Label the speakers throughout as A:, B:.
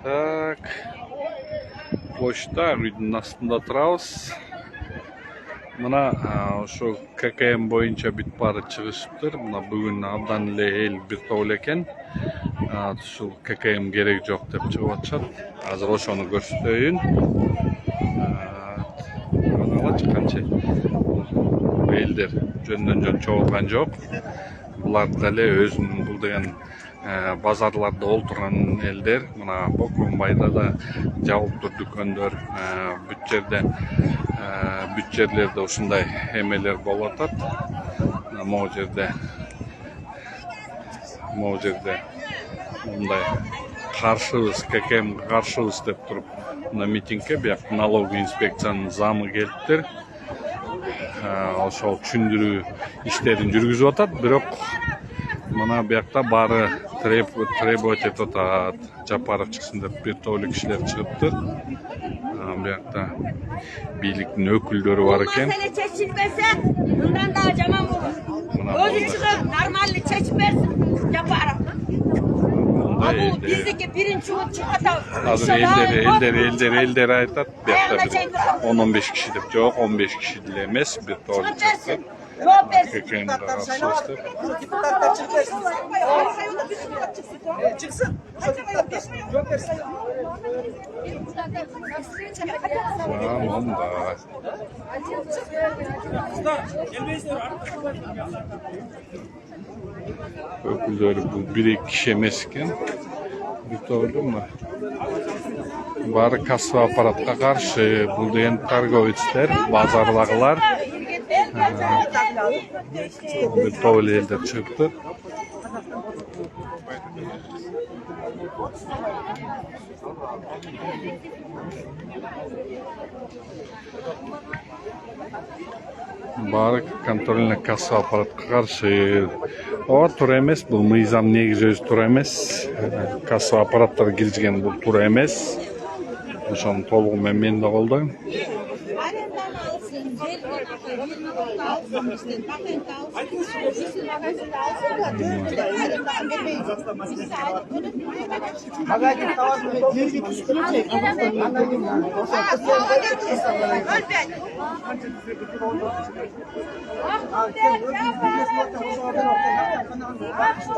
A: Так, почта үйдүн астында турабыз. Мына ошо ККМ боюнча бүт баары чыгышыптыр. Мына бүгүн абдан эле эл бир топ эле экен. Ушул ККМ керек жок деп чыгып атышат. Азыр ошону көрсөтөйүн. Карагылачы канча элдер жөндөн жөн чогулган жок. Булар деле өзүнүн бул деген базарларда олтурган элдер. Мына Бокомбайда да жабылыптыр дүкөндөр, бүт жерлерде ушундай эмелер болуп атат. Могу жерде мындай каршыбыз, ККМ каршыбыз деп туруп мына митингге бияк налоговый инспекциянын замы келиптир. Ошол түшүндүрүү иштерин жүргүзүп атат, бирок мына биякта баары требовать этип атат. Жапаров чыксын деп бир топ эле кишилер чыгыптыр. Биякта бийликтин өкүлдөрү бар экен.
B: Mesele çekilmese bundan daha caman olur. Özü çıkıp normalde çekip versin. Yaparım. Bu bizdeki birinci uçukta
A: Hazır elleri aytat. Biякта 10-15 kişi деп жок, 15 kişi деле эмес, бир топ эле чыгыптыр.
B: Cevap versin.
A: Депутаттар
C: çıksın. Cevap versin.
A: Tamam da. Öküldörü bu bir kişi emes eken. Doğru mu? Bari kassa apparatка karşı bu деген торговецтер, базардагылар bir топ эле элдер чыгыптыр. Баары контрольный касса аппаратка каршы. Ооба туура эмес, бул мыйзам негизи өзү туура эмес. Касса аппараттар киргизген бул туура эмес. Ошону толугу мен да колдойм.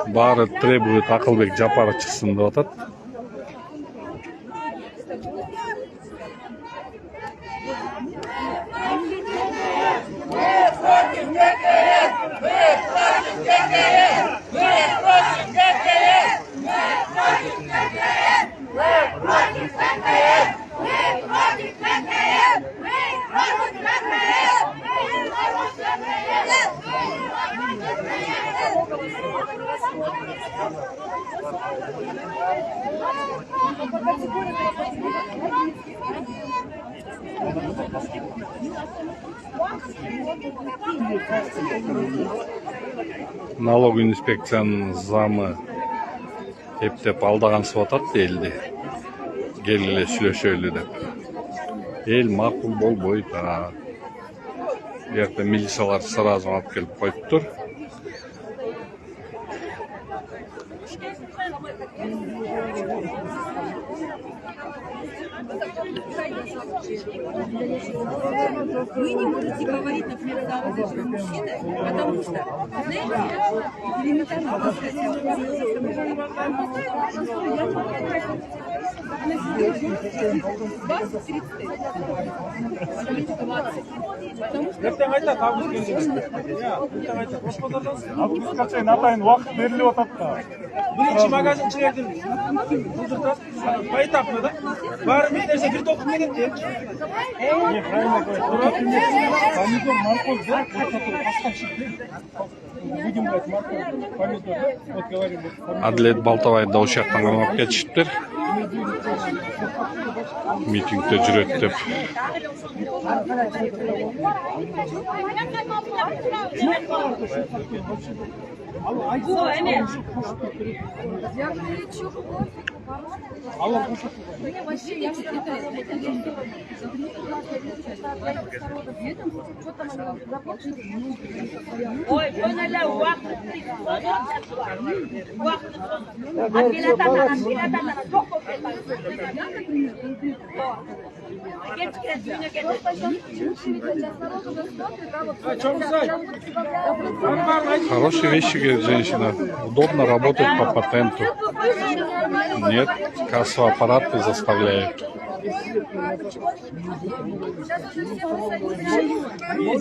A: Баары требует Акылбек Жапаров чыксын деп атат. Налоговый инспекциянын замы эптеп алдагансып атат элди. Кел эле сүйлөшөлү деп. Эл макул болбойт. Биякта милициялар сразу алып келип коюптур.
D: Вы не можете говорить, например, за разрешенным мужчиной, потому что, знаете, элементарно
C: Birinci magazin çevirdim. Baytaplı da. Var mı derse bir tokum gelir.
A: Адилет Балтабайды ошол жактан кармап кетишиптир. Митингде жүрөт деп.
D: Мне вообще я что там они закончили?
B: Ой, böyle vakit çok
A: Хорошие вещи, говорит женщина. Удобно работать по патенту. Нет, кассовый аппарат заставляет.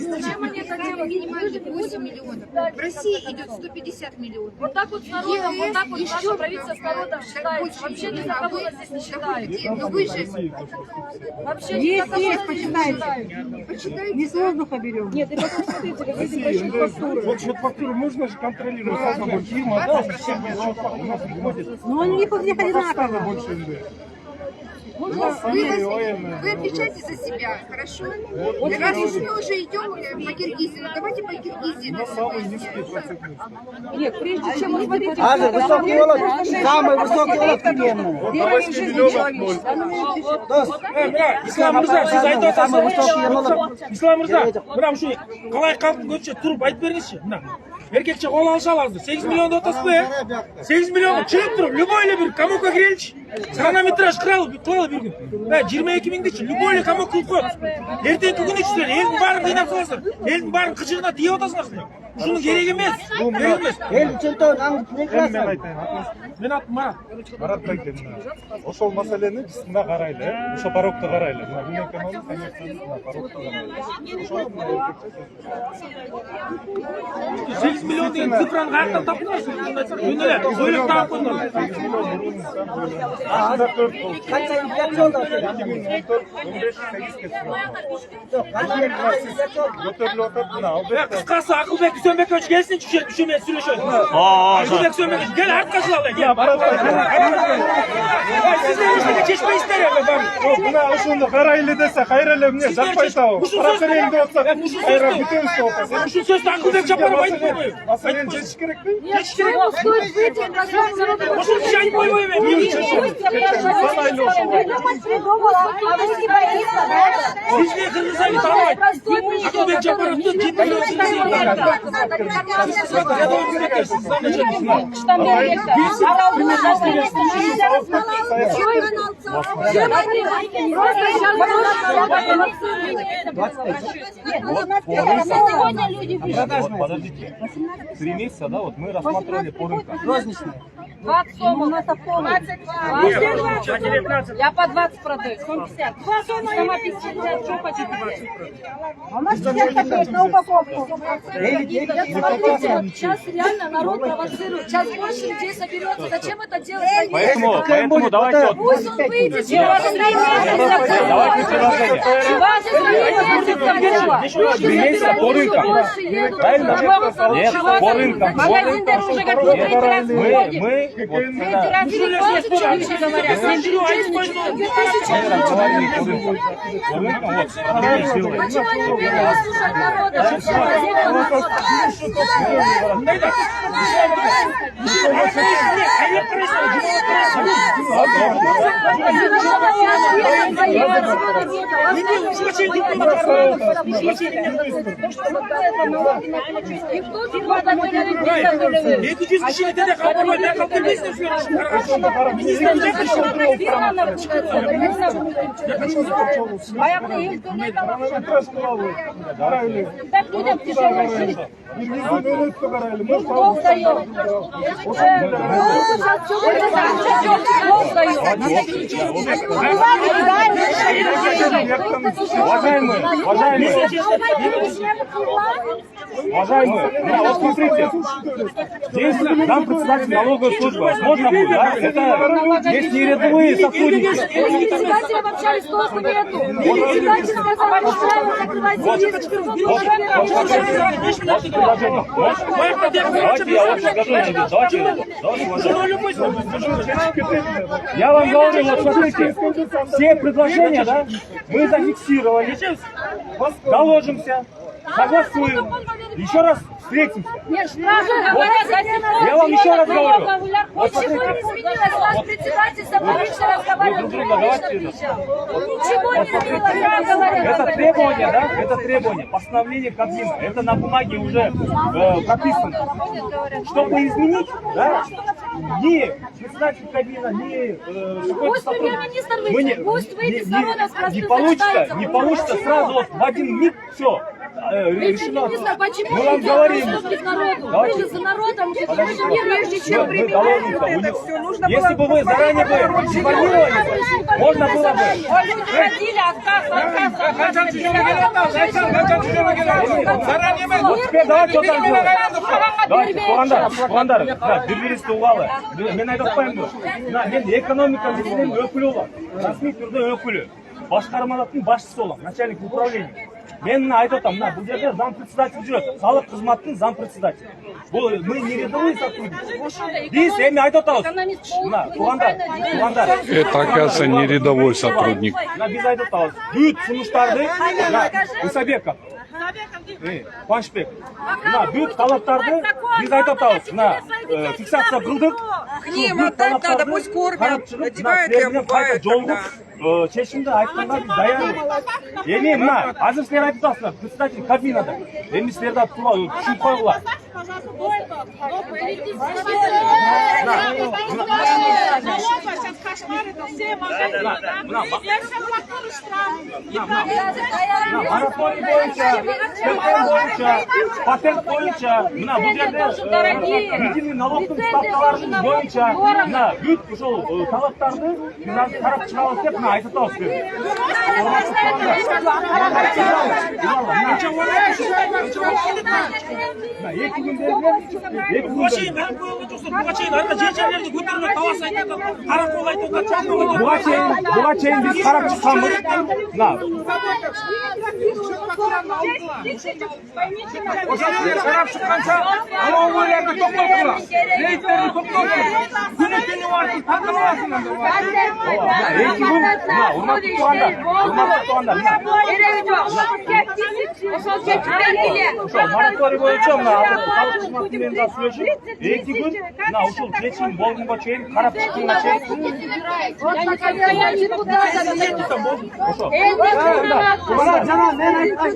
D: Зачем они это делают?
E: 8 миллионов. В России идет 150 миллионов.
D: Вот так вот с народом, вот так вот наше правительство с народом считается. Вообще ни за кого нас здесь не считает.
E: Но вы же
D: Вообще ни за кого нас не считает.
E: почитайте.
F: Не с воздуха берем.
D: Нет, ты посмотрите, какие большие фактуры.
C: Вот счет-фактуру можно же контролировать. Сколько фирма, да, всем у нас будет.
F: Но они у них одинаково.
C: Больше НДС.
E: Вы отвечаете за себя, хорошо? Раз уж мы уже идем по Киргизии, давайте по Киргизии.
C: Самый низкий процентный.
D: Нет, прежде чем мы смотрите,
F: Высокий уровень, самый высокий уровень вселенной.
C: До 8 миллионов ноль. Ислам Мырза, siz айтып атасыз. Ислам Мырза, мына ушу қалай қалып көтше тұрып айтып беріңізші. Мына еркекше қол алыша аласыздар. 8 миллион отасыз ба, 8 миллион шығып тұрып, любой бір комокқа кірелші. Хронометраж қылалы бір күн. 22 мыңдечі, любой комок қылып қойып. Ертеңгі күні ішсіздер, елдің барын қинап саласыздар. Елдің барын қыжығына тиіп отасыңдар. Шуның керек емес. Керек емес.
F: Ел үшін тоң прекрасно.
C: Мен атым Марат. Марат Байкен. Ошол маселени биз мына карайлы, ошо порокто карайлы. Мына Дүнен каналын коммерциясына порокто карайлы. 8 миллион деген цифраны каяктан таптыңыз? Өнелер, ойлоп таап койдуңар. 8 миллион мурун анда 4 болчу.
F: Қанша инфляция олды?
C: 2014, 15, 8 кетти. Көтөрүлүп атат мына албетте. Кыскасы Акылбек Үсөнбекович келсин, үшө мен сүйлөшөйүн. Акылбек Үсөнбекович кел арткашылалы. Сиздер эчтеке чечпейсиздер эми. Мына ушуну карайлы десе, кайра эле эмне жакпай табып. Каракерейин деп атсак, кайра бүтөбүз деп атасыз. Ушул сөздү Акылбек Жапаров айтып койбойбу. Маселени чечиш керекпи? Чечиш керек. Ушул киши айтып койбойбу эми. Санайлуу ошол. Сизди Кыргызстан тааныбайт. Акылбек Жапаровду Подождите, 3 месяца, да, вот мы рассматривали по рынкам.
F: Розничные.
D: 20 сомов, у нас автобус. 22. Я по 20 продаю, 150. Сама 50, что хотите?
F: А у нас 50 на упаковку.
D: Смотрите, сейчас реально народ провоцирует. Сейчас больше людей соберется. Зачем это делать?
C: Поэтому давайте вот.
D: Пусть он выйдет. Давайте
C: месяца по рынкам. Правильно? Нет, по рынкам.
D: Магазин уже как
C: Мы
D: почему они не берут слушать народа? Так людям тяжело жить. Долг дает.
C: Уважаемые, вот смотрите, здесь нам председатель налоговой службы, можно будет, да? Это здесь не рядовые сотрудники.
D: Председателем общались, тоже нету. Председатель сказал, что правильно
C: Давайте я вам покажу, я вам говорю, вот смотрите, все предложения, да, мы зафиксировали, доложимся, согласуем. Еще раз встретимся.
B: Нет, штрафы говорят,
C: Я вам еще раз говорю.
B: Почему не изменилось? Ваш председатель со мной лично разговаривал, лично приезжал. Ничего не изменилось, я говорю.
C: Это требование, да? Это требование. Постановление Кабмина. Это на бумаге уже прописано. Чтобы изменить, да? Ни председатель Кабмина, ни
B: Пусть премьер-министр выйдет, пусть выйдет с народом, скажет,
C: не получится сразу вот в один миг все. Решено.
B: Премьер-министр, почему
C: Мы вам
B: не
C: говорим.
B: делаете уступки народу?
C: Давайте.
B: Вы же за народом,
C: Подождите.
B: прежде чем
C: Вы доложите. Если бы вы заранее бы информировали, можно было бы.
B: люди ходили, отказ.
C: Вот теперь давайте вот так сделаем. Давайте, туғандар, бюргеристі ұғалы. Мен айтып қоймын. Мен экономика министрінің өкілі олам. Расми түрде өкілі. Басқармалардың басшысы олам, начальник управления. Мен мына айтып отырмын, мына бұл жерде зам председатель жүреді. Халық қызматтың зам председатель. Бұл мы не рядовые сотрудники. Біз эми айтып отырмыз. Мына туғандар.
A: Это, оказывается, не рядовой сотрудник.
C: Мына біз айтып отырмыз. Бүт жұмыстарды Исабеков. Қуанышбек. Мына бүт талаптарды біз айтып отырмыз. Мына фиксация қылдық.
G: К ним отдать надо, пусть кормят, одевают и обувают.
C: Шешімді айтқанға біз даянбыз. Ене мына, азыр сіздер айтып тұрсыздар, председатель Кабминада. Енді сіздерді түсініп қойғылар. Марафон бойынша, ТП бойынша, патент бойынша, мына бұл жерде единый налогтың ставкаларының бойынша, мына бүт жол талаптарды біз қарап шығамыз деп мына айтып тұрмыз. Бұға шейін арқа жер-жерлерді көтермек талас айтады, қарақол айтады, бұға шейін біз қарап шыққанбыз. Қарап шыққанша, анау ойларды тоқтатуға, рейдтерді тоқтатуға, күні уақытын таңдаласыңдар. Рейтингін, урматты туғандар, мораторий бойынша, халық қызматымен сөйлесіп, рейтингін, ушул чечим болгонго чейин, карап чыкканга чейин.
F: Жана мен айткан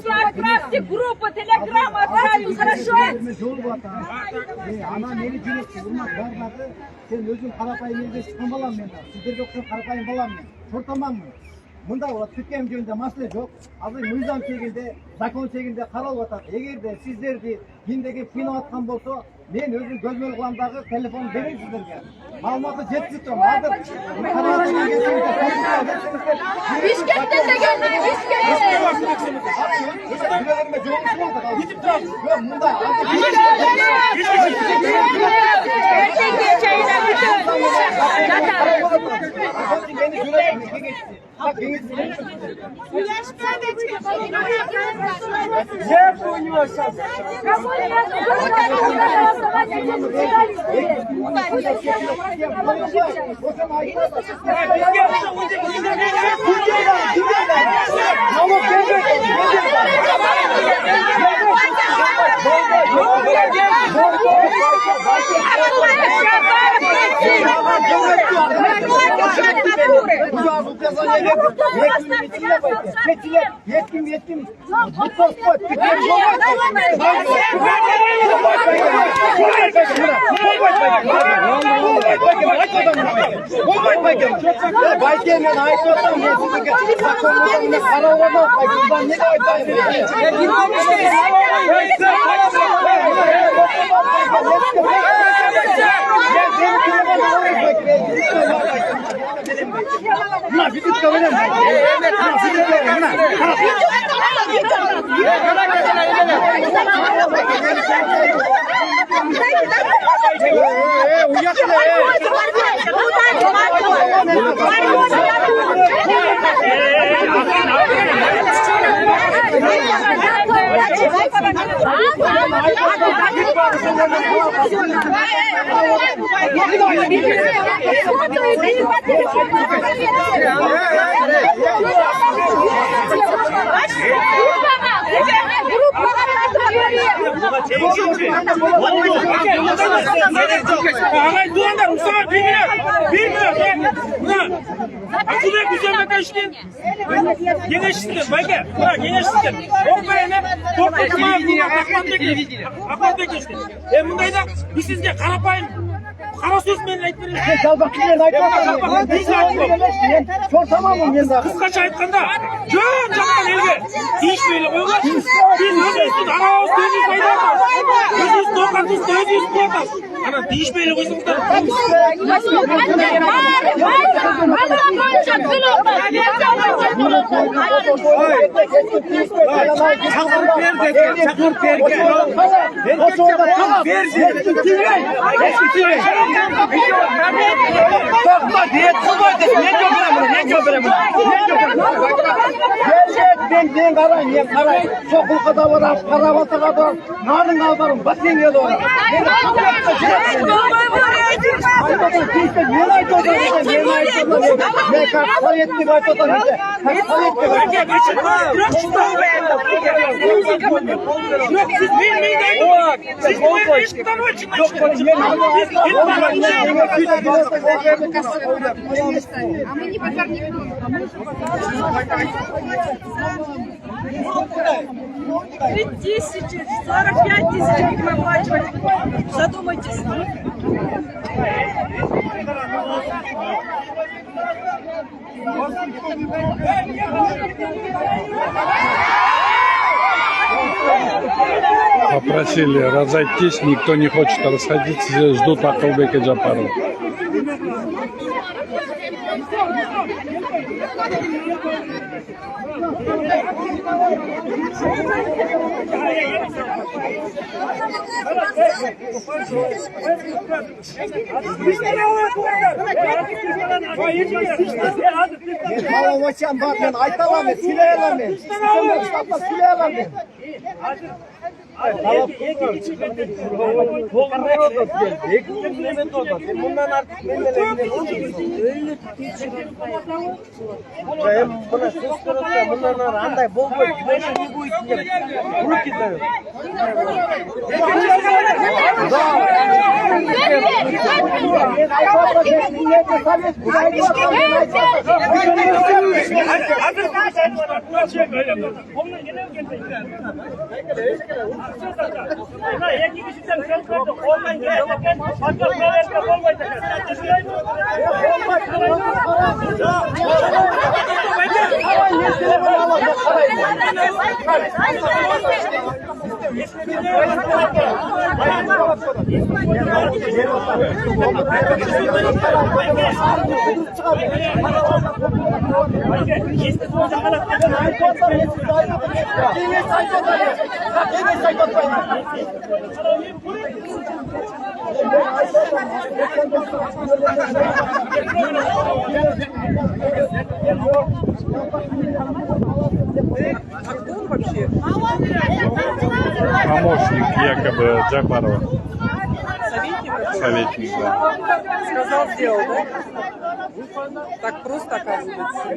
B: Отправьте группу, телеграмму отправим, хорошо?
F: Ана мені жүректі ұрмақ барлады. Сен өзің қарапайым елде шыққан балам мен. Сіздерге ұқсас қарапайым балам мен. Шортаманмын. Мында түкем жөнінде мәселе жоқ. Азыр мыйзам шегінде, закон шегінде қаралып жатады. Егерде сіздерді ендеге қиынап жатқан болса, мен өзім көзмөл қыламдағы телефон берейін сіздерге. Маалыматы жеткізіп тұрмын. Азыр
B: Бишкекте дегенде, Бишкекте.
C: Ağay duanlar Mustafa 1 milyon. Akıllı güzel bakıştın. Gençsin bayke. Ha gençsin. Orpayana toplama akıllı geçti. Bundayda biz sizge qarapayın. Qara söz menен айтып берейин.
F: Жалбақпен айтып шортамамын мен дағы.
C: Қысқаша айтқанда, жөн жақтан елге тиіспейлі қойғар. Біз өзіміздің арамыз өзіміз пайдамыз. Өзіміз тоқатымыз өзіміз қуатамыз. Ана тиіспейлі қойсыңыздар.
F: Ben qarayın, men qarayın. Soqulqa da var, Qarabataga da var, Narın albarım, Basenga da var. Men aytdım. Men Sovetlik aytdım.
C: Yok siz bilmeyin aytın. Siz bu eşit tanımayın.
E: А мы не подвергнем.
B: 3000, 45 тысяч будем оплачивать. Задумайтесь.
A: Попросили разойтись, никто не хочет расходиться, ждут Акылбека Джапарова.
F: Halavaçam var, men ayta alamın, silay alamın. Silay alamın. Bundan artık buna söz kırılsa bundan anday bol boy güneşe ne bu içinde vurup gidiyor.
G: вообще.
A: Помощник якобы Джапарова.
G: Советник?
A: Советник, да.
G: Сказал, сделал, да? Так просто оказывается.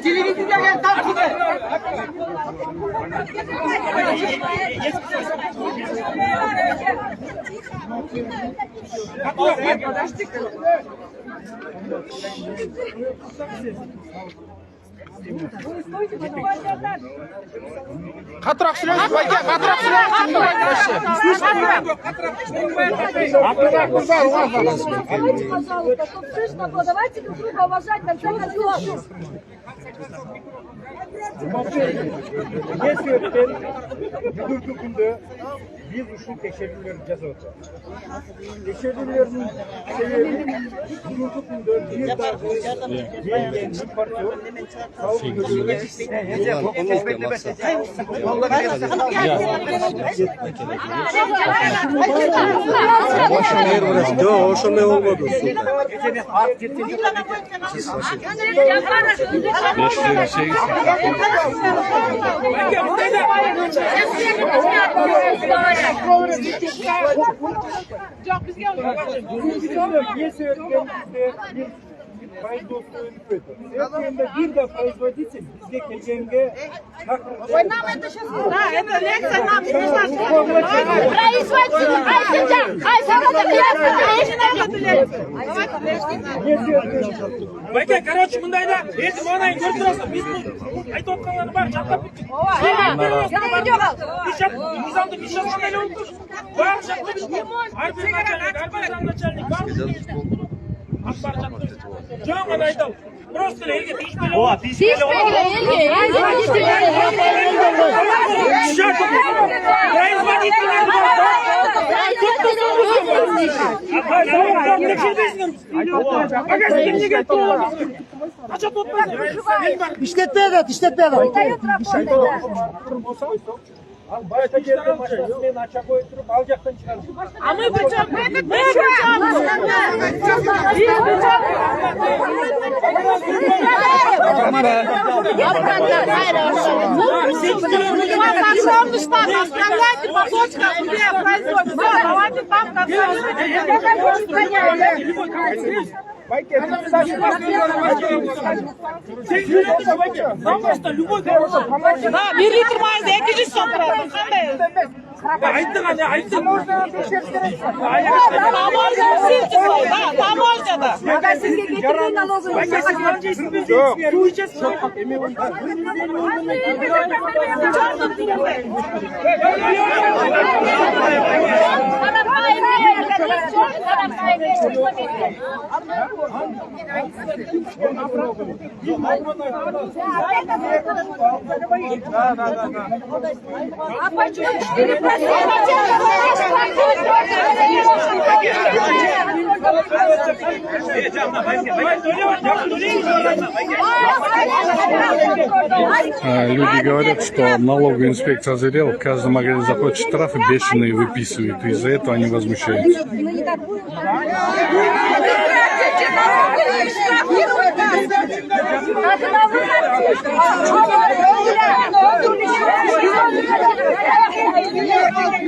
B: Televizyonda takip et.
C: Qattiqroq surasiz, aka, qattiqroq
B: Давайте друг друга уважать, конце концов.
F: Бүгінгі күнде biz ушул текшерүүлөрдү жасап атабыз. Текшерүүлөрдүн себеби бүгүнкү күндө бир дагы келген импортер
H: ошондой болбоду.
A: 528.
B: Yok bizga
F: производство bir de производитель bizga kelganga
B: Ой, нам это сейчас... Да, это лекция нам. Производитель,
C: Бәке, короче, мындайда, ертең манайын көріп тұрасың, біз бұл айтып отқанларының бәрін жаттап біттік. Низамды біз жазғандай болып тұр. Бәрін жаттап біттік. Әрбір начальник, әрбір замначальник, бәрін жаттап. Жоң ғана айтам. Просто елге тиіспейлі ол. Ал байта жерде машинасымен ача қойып тұрып, ал жақтан шығарып.
B: А мы причем? Оставляйте по точкам, где производится. Давайте там
G: Да, bir litr mayda 200 so'm turadi. Qanday?
C: Aytdi qani, aytdi.
G: Tamoljada.
B: Sizga keltirgan налоговый
C: Suv ichasiz.
B: А почему 4%?
A: Люди говорят, что налоговая инспекция озверела, в каждом магазине заходят штрафы бешеные выписывают, и из-за этого они возмущаются.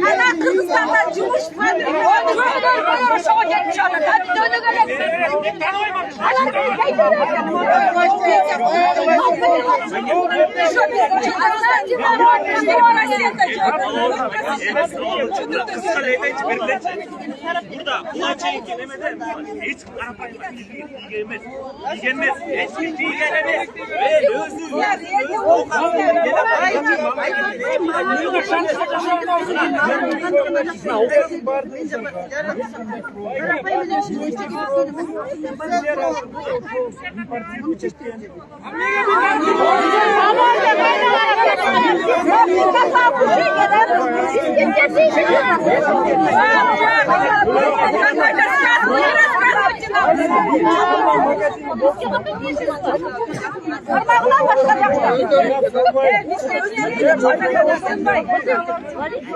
B: Ana Kırgızistan'dan Cumhur
C: Burada bulacağın kelimede hiç Arapayla gelmez. Gelmez. Hiç gelmez. Ve özür.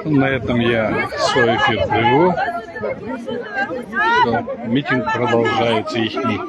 A: На этом я свой эфир прерву. Митинг продолжается, ихний